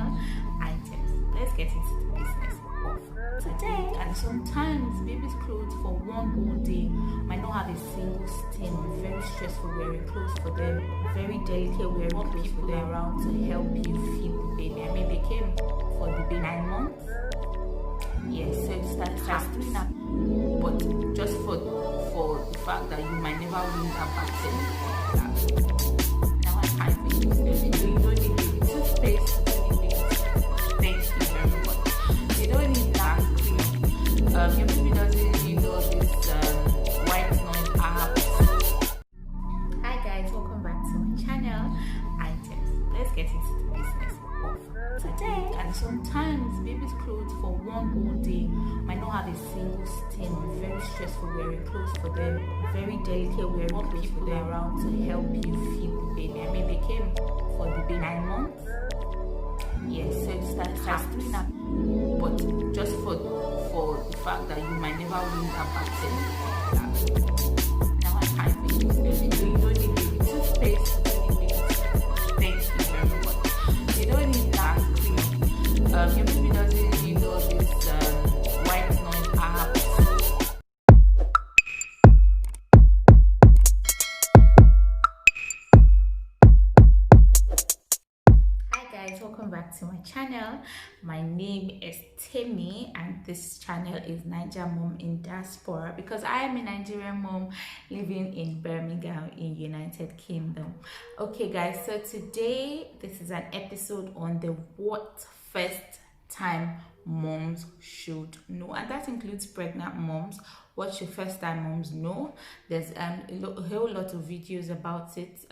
channel, items. Let's get into the business of today. And sometimes baby's clothes for one whole day might not have a single stain. Very stressful wearing clothes for them, very delicate wearing clothes for them around to help you feed the baby. I mean, they came for the baby 9 months. Yes, so it starts happening up, but just for the fact that you might never win that battle. Now I can't make this baby. So you don't need baby toothpaste. Thank you very much. You don't need that cream. Your baby doesn't need all this white noise apps. Hi guys, welcome back to my channel. Items. Let's get into the business of today. And sometimes baby's clothes for one whole day might not have a single stain. Very stressful wearing clothes for them, very delicate wearing clothes for them around to help you feed the baby. I mean, they came for the baby 9 months. Yes, so it starts happening up, but just for the fact that you might never win that battle. Now I can't make this baby. So you don't need baby toothpaste. Thank you very much. You don't need that cream. Your baby doesn't need all this white noise apps. Hi guys, welcome back to my channel. My name is Temi and this channel is Niger Mom in Diaspora because I am a Nigerian mom living in Birmingham in United Kingdom. Okay guys, so today this is an episode on the what first time moms should know, and that includes pregnant moms. What should first time moms know? There's a whole lot of videos about it,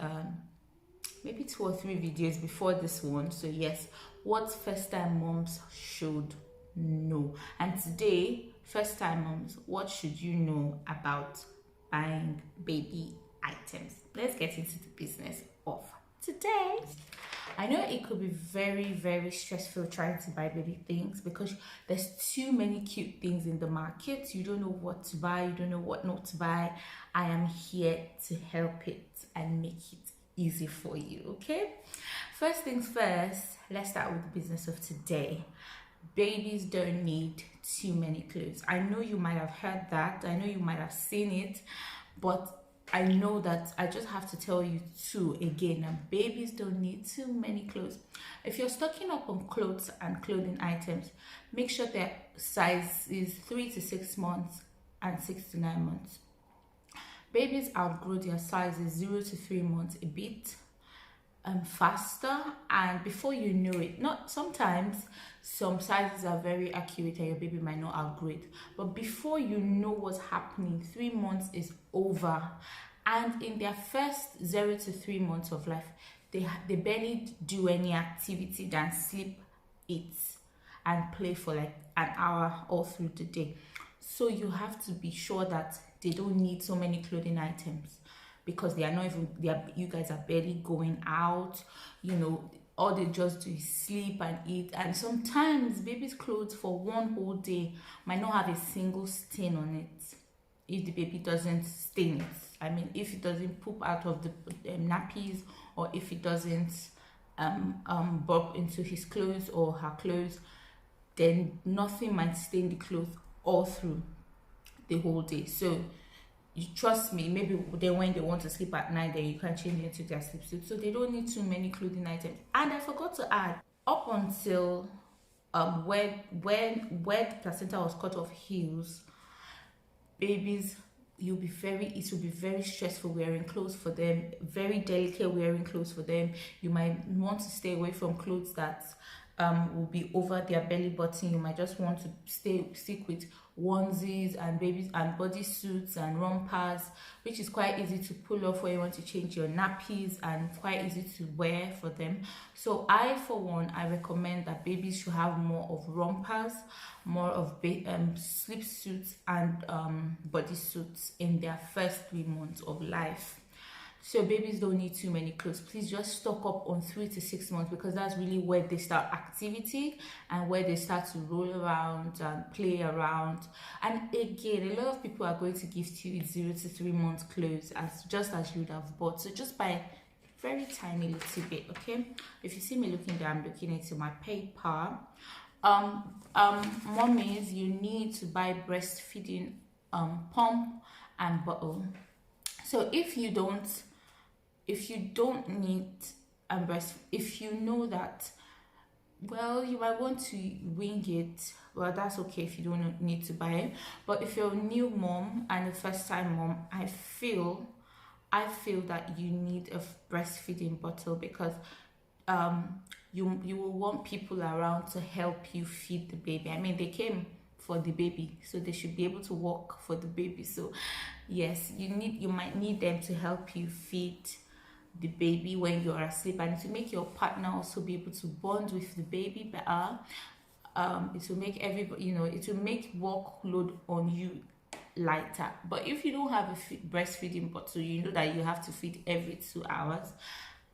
maybe 2 or 3 videos before this one. So yes, what first time moms should know. And today, first time moms, what should you know about buying baby items? Let's get into the business of today. I know it could be very stressful trying to buy baby things because there's too many cute things in the market. You don't know what to buy, you don't know what not to buy. I am here to help it and make it easy for you. Okay, first things first, let's start with the business of today. Babies don't need too many clothes. I know you might have heard that, I know you might have seen it, but I know that I just have to tell you too again that babies don't need too many clothes. If you're stocking up on clothes and clothing items, make sure their size is 3 to 6 months and 6 to 9 months. Babies outgrow their sizes 0 to 3 months a bit faster, and before you know it, not sometimes some sizes are very accurate and your baby might not outgrow it, but before you know what's happening, 3 months is over, and in their first 0 to 3 months of life, they barely do any activity than sleep, eat, and play for like an hour all through the day. So you have to be sure that they don't need so many clothing items because they are not even, you guys are barely going out, you know, all they just do is sleep and eat. And sometimes baby's clothes for one whole day might not have a single stain on it if the baby doesn't stain it. I mean, if it doesn't poop out of the nappies, or if it doesn't bump into his clothes or her clothes, then nothing might stain the clothes all through the whole day. So you trust me, maybe then when they want to sleep at night, then you can change into their sleep suit. So they don't need too many clothing items. And I forgot to add, up until when the placenta was cut off heals, babies, it will be very stressful wearing clothes for them, very delicate wearing clothes for them. You might want to stay away from clothes that will be over their belly button. You might just want to stick with onesies and babies and bodysuits and rompers, which is quite easy to pull off when you want to change your nappies and quite easy to wear for them. So for one, I recommend that babies should have more of rompers, more of sleep suits and bodysuits in their first 3 months of life. So babies don't need too many clothes. Please just stock up on 3 to 6 months because that's really where they start activity and where they start to roll around and play around. And again, a lot of people are going to gift you 0 to 3 months clothes as you would have bought. So just buy very tiny little bit. Okay, if you see me looking there, I'm looking into my paper. Mommies, you need to buy breastfeeding pump and bottle. So if you don't need if you know that, well, you might want to wing it, well, that's okay if you don't need to buy it. But if you're a new mom and a first time mom, I feel that you need a breastfeeding bottle, because you will want people around to help you feed the baby. I mean, they came for the baby, so they should be able to walk for the baby. So yes, you might need them to help you feed the baby when you're asleep, and to make your partner also be able to bond with the baby better. It will make everybody, it will make workload on you lighter. But if you don't have a breastfeeding bottle, you know that you have to feed every 2 hours.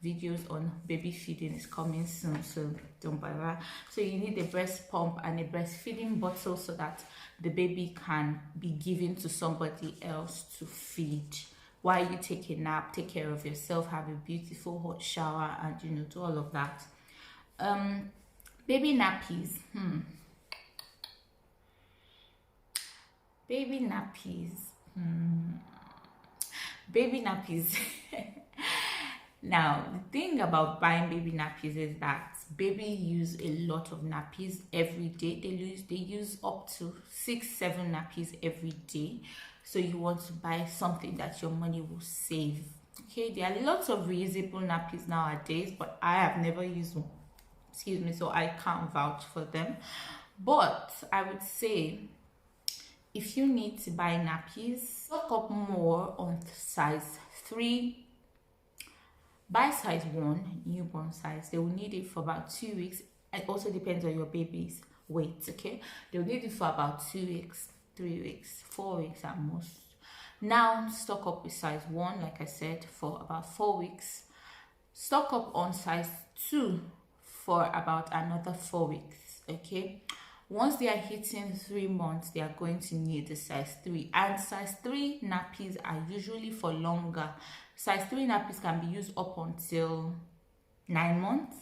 Videos on baby feeding is coming soon, so don't bother. So you need a breast pump and a breastfeeding bottle so that the baby can be given to somebody else to feed while you take a nap, take care of yourself, have a beautiful hot shower, and do all of that. Baby nappies. Baby nappies. Baby nappies. Now, the thing about buying baby nappies is that babies use a lot of nappies every day. They use up to 6-7 nappies every day. So you want to buy something that your money will save. Okay, there are lots of reusable nappies nowadays, but I have never used one. Excuse me, so I can't vouch for them. But I would say, if you need to buy nappies, stock up more on size 3. Buy size 1, newborn size. They will need it for about 2 weeks. It also depends on your baby's weight, okay? They'll need it for about 2 weeks, 3 weeks, 4 weeks at most. Now, stock up with size 1, like I said, for about 4 weeks. Stock up on size 2 for about another 4 weeks, okay? Once they are hitting 3 months, they are going to need the size 3. And size 3 nappies are usually for longer. Size 3 nappies can be used up until 9 months.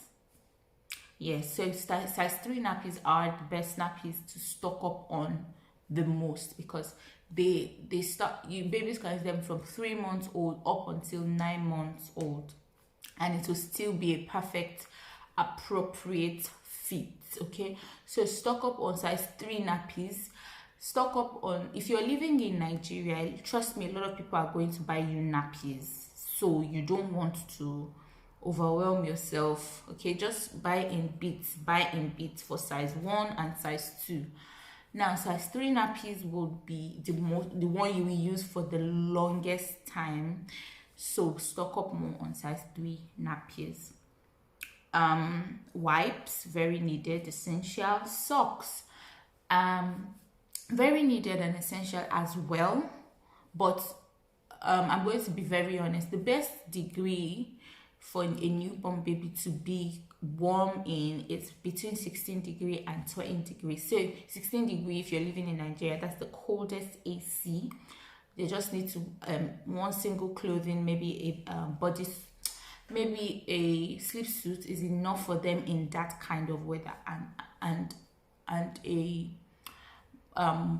Yes, so size 3 nappies are the best nappies to stock up on the most, because babies can use them from 3 months old up until 9 months old, and it will still be a perfect, appropriate fit. Okay, so stock up on size 3 nappies. Stock up on, if you're living in Nigeria, trust me, a lot of people are going to buy you nappies, so you don't want to overwhelm yourself. Okay, just buy in bits for size 1 and size 2. Now, size 3 nappies will be the one you will use for the longest time, so stock up more on size 3 nappies. Wipes, very needed, essential. Socks, very needed and essential as well. But I'm going to be very honest, the best degree for a newborn baby to be warm in is between 16 degrees and 20 degrees. So 16 degrees if you're living in Nigeria, that's the coldest AC. They just need to one single clothing, maybe a maybe a sleep suit is enough for them in that kind of weather, and a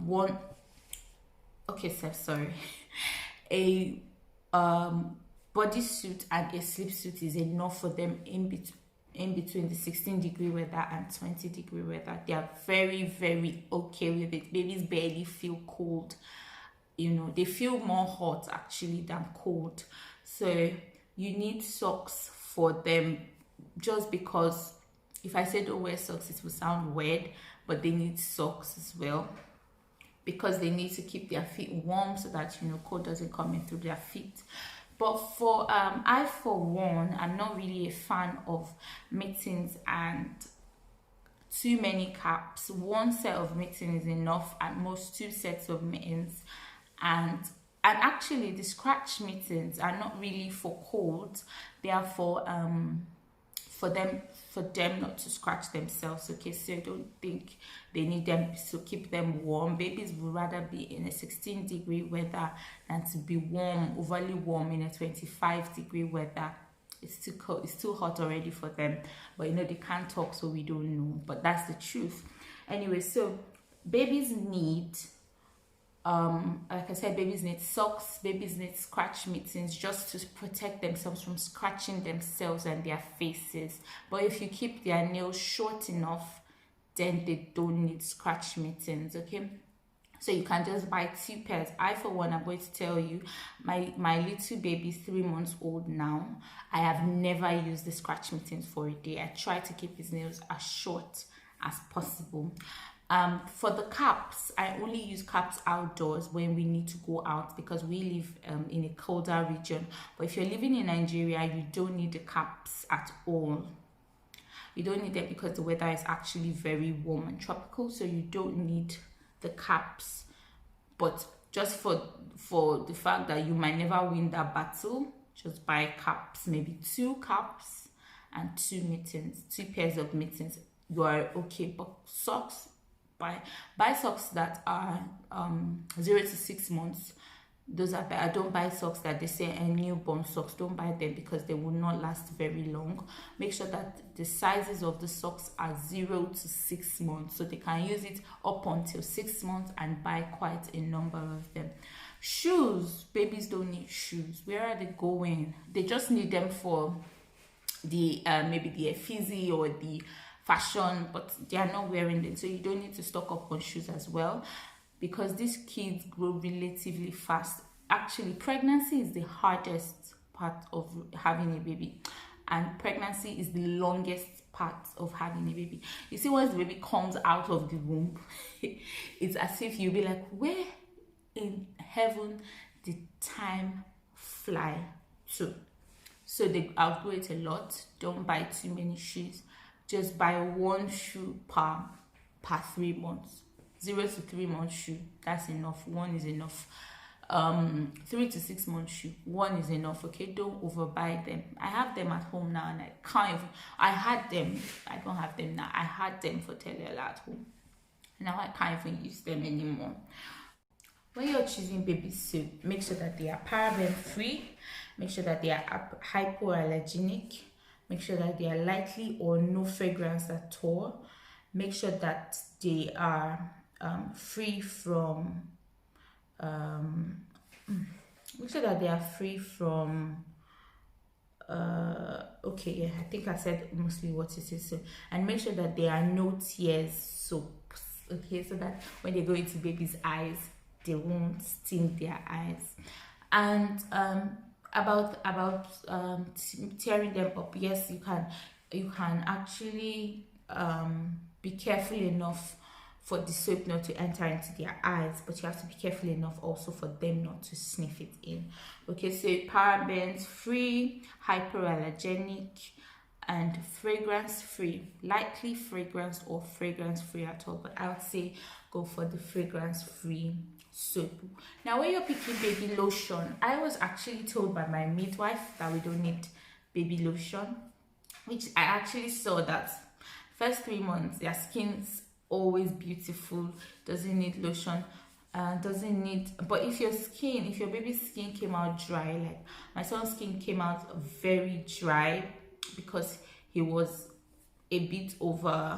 one, okay, sorry, a bodysuit and a sleep suit is enough for them in between the 16 degree weather and 20 degree weather. They are very, very okay with it. Babies barely feel cold, they feel more hot actually than cold. So you need socks for them, just because if I say don't wear socks, it will sound weird, but they need socks as well, because they need to keep their feet warm so that cold doesn't come in through their feet. But for I, for one, I'm not really a fan of mittens and too many caps. One set of mittens is enough, at most 2 sets of mittens. And actually the scratch mittens are not really for cold, they are for them not to scratch themselves. Okay, so I don't think they need them to keep them warm. Babies would rather be in a 16 degree weather than to be warm, overly warm in a 25 degree weather. it's too cold, it's too hot already for them. But you know, they can't talk, so we don't know, but that's the truth. Anyway, so babies need like I said, babies need socks, babies need scratch mittens just to protect themselves from scratching themselves and their faces. But if you keep their nails short enough, then they don't need scratch mittens, okay? So you can just buy 2 pairs. I, for one, I'm going to tell you, my little baby is 3 months old now. I have never used the scratch mittens for a day. I try to keep his nails as short as possible. For the caps, I only use caps outdoors when we need to go out, because we live in a colder region. But if you're living in Nigeria, you don't need the caps at all. You don't need them because the weather is actually very warm and tropical, so you don't need the caps. But just for the fact that you might never win that battle, just buy caps, maybe 2 caps and 2 mittens, 2 pairs of mittens. You are okay. But socks, buy socks that are 0 to 6 months. Those are better. I don't buy socks that they say are newborn socks. Don't buy them because they will not last very long. Make sure that the sizes of the socks are 0 to 6 months, so they can use it up until 6 months and buy quite a number of them. Shoes, babies don't need shoes. Where are they going? They just need them for the maybe the fizzy or the fashion, but they are not wearing them, so you don't need to stock up on shoes as well, because these kids grow relatively fast. Actually, pregnancy is the hardest part of having a baby, and pregnancy is the longest part of having a baby. You see, once the baby comes out of the womb, it's as if you'll be like, where in heaven did time fly to? So they outgrow it a lot. Don't buy too many shoes. Just buy 1 shoe per 3 months. 0 to 3 month shoe, that's enough. 1 is enough. 3 to 6 month shoe, 1 is enough, okay? Don't overbuy them. I have them at home now, and I can't even, I had them, I don't have them now. I had them for Telela at home. Now I can't even use them anymore. When you're choosing baby soap, make sure that they are paraben free. Make sure that they are hypoallergenic. Make sure that they are lightly or no fragrance at all. Make sure that they are free from make sure that they are free from okay, yeah, I think I said mostly what it is. So, and make sure that there are no tears soaps, okay, so that when they go into baby's eyes, they won't sting their eyes. And about tearing them up, yes, you can actually be careful enough for the soap not to enter into their eyes, but you have to be careful enough also for them not to sniff it in. Okay, so parabens free, hyperallergenic, and fragrance free, lightly fragrance or fragrance free at all, but I would say go for the fragrance free soap. Now when you're picking baby lotion, I was actually told by my midwife that we don't need baby lotion, which I actually saw that first 3 months their skin's always beautiful, doesn't need lotion, doesn't need. But if your baby's skin came out dry, like my son's skin came out very dry because he was a bit overdue,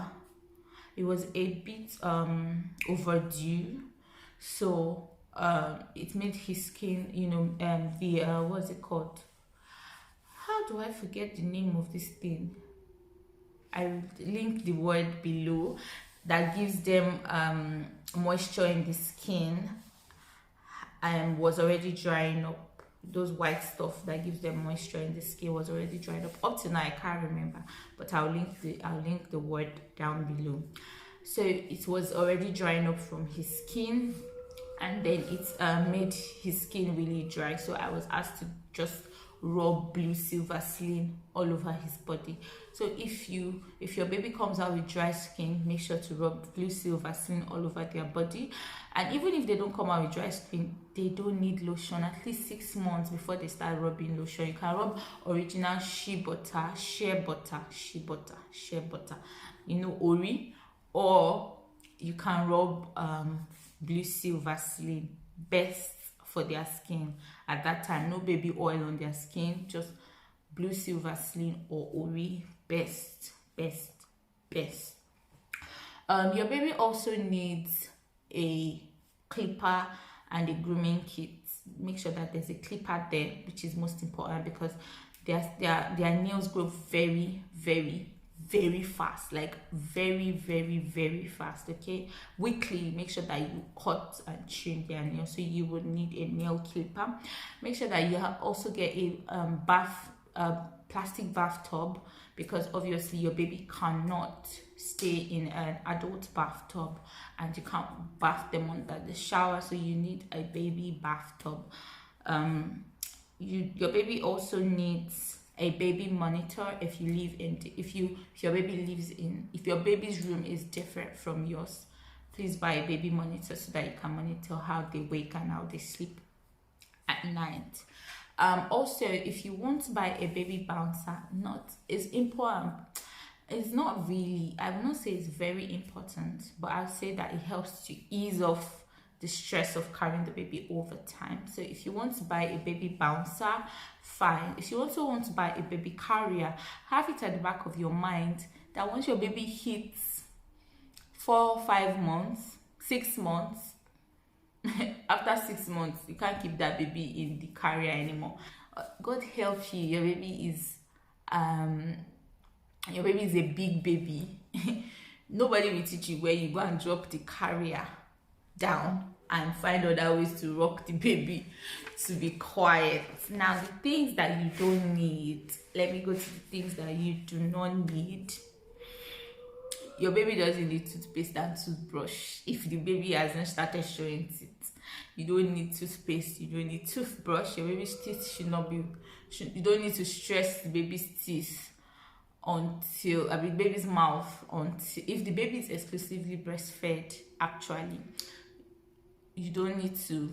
so it made his skin, you know, what's it called, how do I forget the name of this thing? I will link the word below, that gives them moisture in the skin, and was already drying up. Those white stuff that gives them moisture in the skin was already dried up. Up to now I can't remember, but I'll link the word down below. So it was already drying up from his skin, and then it made his skin really dry. So I was asked to just rub blue silver Vaseline all over his body. So if your baby comes out with dry skin, make sure to rub blue silver Vaseline all over their body. And even if they don't come out with dry skin, they don't need lotion. At least 6 months before they start rubbing lotion, you can rub original shea butter, you know, Ori, or you can rub blue silver Vaseline. Best for their skin at that time. No baby oil on their skin, just blue seal Vaseline or Ori, best. Your baby also needs a clipper and a grooming kit. Make sure that there's a clipper there, which is most important, because their nails grow very fast, like very fast. Okay, weekly make sure that you cut and trim their nails, so you would need a nail clipper. Make sure that you also get a plastic bathtub, because obviously your baby cannot stay in an adult bathtub and you can't bath them under the shower, so you need a baby bathtub. Your baby also needs a baby monitor if you live in if your baby's room is different from yours. Please buy a baby monitor so that you can monitor how they wake and how they sleep at night. Also, if you want to buy a baby bouncer, it's important. It's not really, I will not say it's very important, but I'll say that it helps to ease off the stress of carrying the baby over time. So if you want to buy a baby bouncer, fine. If you also want to buy a baby carrier, have it at the back of your mind that once your baby hits 4, 5 months, 6 months, after 6 months, you can't keep that baby in the carrier anymore. God help you, your baby is a big baby. Nobody will teach you where you go and drop the carrier down and find other ways to rock the baby to be quiet. Now, the things that you don't need, let me go to the things that you do not need. Your baby doesn't need toothpaste and toothbrush if the baby hasn't started showing teeth. You don't need toothpaste, you don't need toothbrush. Your baby's teeth should not be, you don't need to stress the baby's teeth until, baby's mouth, until, if the baby is exclusively breastfed, actually, you don't need to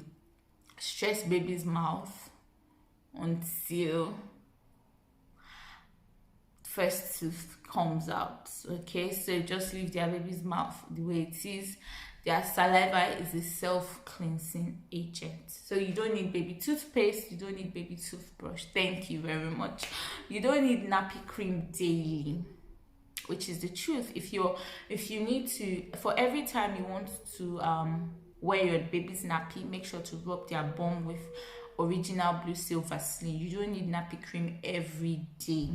stress baby's mouth until first tooth comes out. Okay, so just leave their baby's mouth the way it is. Their saliva is a self-cleansing agent, so you don't need baby toothpaste, you don't need baby toothbrush. Thank you very much. You don't need nappy cream daily, which is the truth. If you need to, for every time you want to wear your baby's nappy, make sure to rub their bum with original blue seal Vaseline. You don't need nappy cream every day,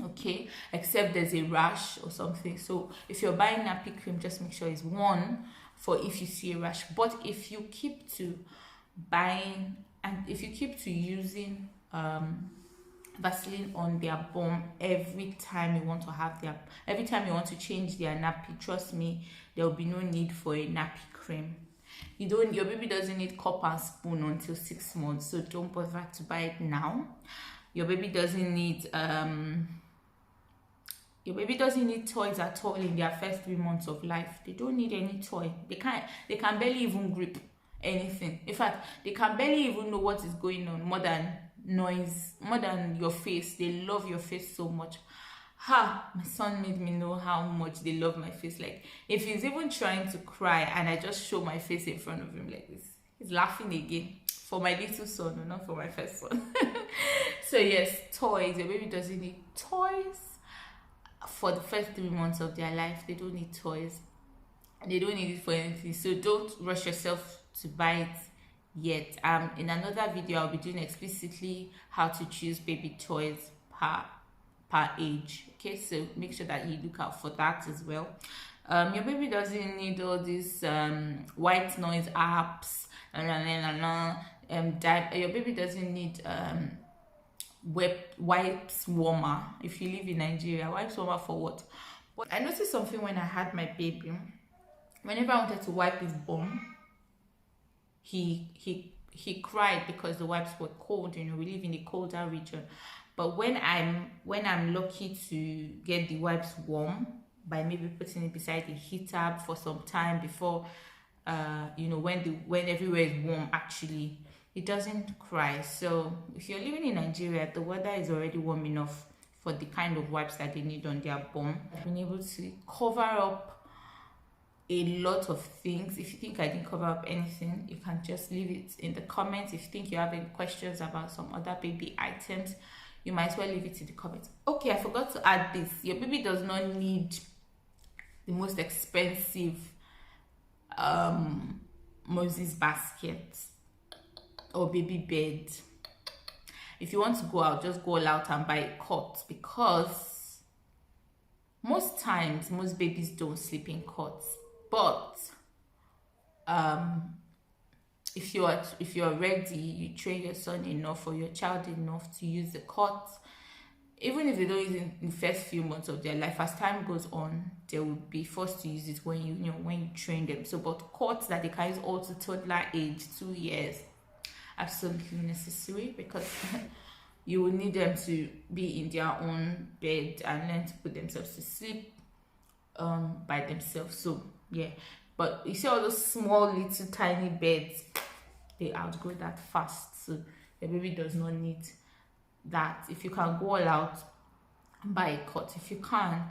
okay, except there's a rash or something. So if you're buying nappy cream, just make sure it's one for if you see a rash. But if you keep to buying and if you keep to using Vaseline on their bum every time you want to change their nappy, trust me, there will be no need for a nappy cream. Your baby doesn't need cup and spoon until 6 months, so don't bother to buy it now. Your baby doesn't need toys at all in their first 3 months of life. They don't need any toy. They can barely even grip anything. In fact, they can barely even know what is going on, more than noise, more than your face. They love your face so much. My son made me know how much they love my face. Like, if he's even trying to cry and I just show my face in front of him like this, he's laughing again. For my little son, not for my first son. So yes, toys. Your baby doesn't need toys for the first 3 months of their life. They don't need toys. They don't need it for anything. So don't rush yourself to buy it yet. In another video, I'll be doing explicitly how to choose baby toys per age. Okay, so make sure that you look out for that as well. Your baby doesn't need all these white noise apps. Your baby doesn't need wipes warmer. If you live in Nigeria, wipes warmer for what? But I noticed something when I had my baby. Whenever I wanted to wipe his bum, he cried because the wipes were cold. You know, we live in a colder region. But when I'm lucky to get the wipes warm by maybe putting it beside the heater for some time before, when everywhere is warm, actually, it doesn't cry. So if you're living in Nigeria, the weather is already warm enough for the kind of wipes that they need on their bum. I've been able to cover up a lot of things. If you think I didn't cover up anything, you can just leave it in the comments. If you think you have any questions about some other baby items, you might as well leave it in the comments. Okay, I forgot to add this. Your baby does not need the most expensive Moses basket or baby bed. If you want to go out, just go all out and buy a cot, because most times most babies don't sleep in cots. But if you're ready, you train your son enough or your child enough to use the cot, even if they don't use it in the first few months of their life, as time goes on, they will be forced to use it when you train them. So, but cots that they can use all to toddler age, 2 years, absolutely necessary, because you will need them to be in their own bed and learn to put themselves to sleep by themselves. So yeah, but you see all those small little tiny beds, they outgrow that fast, so the baby does not need that. If you can go all out, buy a cot. If you can't,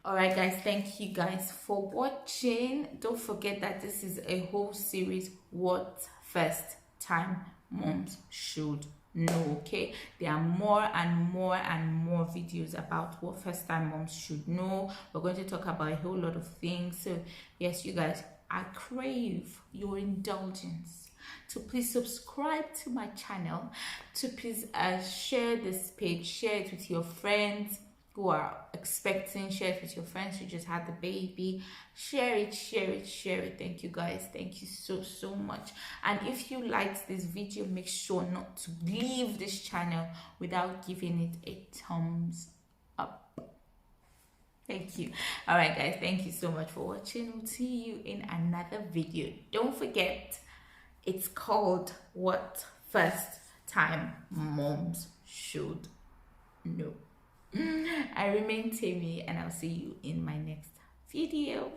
all right guys, thank you guys for watching. Don't forget that this is a whole series, what first time moms should know. Okay, there are more and more and more videos about what first time moms should know. We're going to talk about a whole lot of things. So yes, you guys, I crave your indulgence to please subscribe to my channel, to please share this page, share it with your friends who are expecting, share it with your friends who just had the baby, share it. Thank you guys, thank you so much. And if you liked this video, make sure not to leave this channel without giving it a thumbs up. Thank you. All right guys, thank you so much for watching. We'll see you in another video. Don't forget, it's called What First Time Moms Should Know. I remain Temi, and I'll see you in my next video.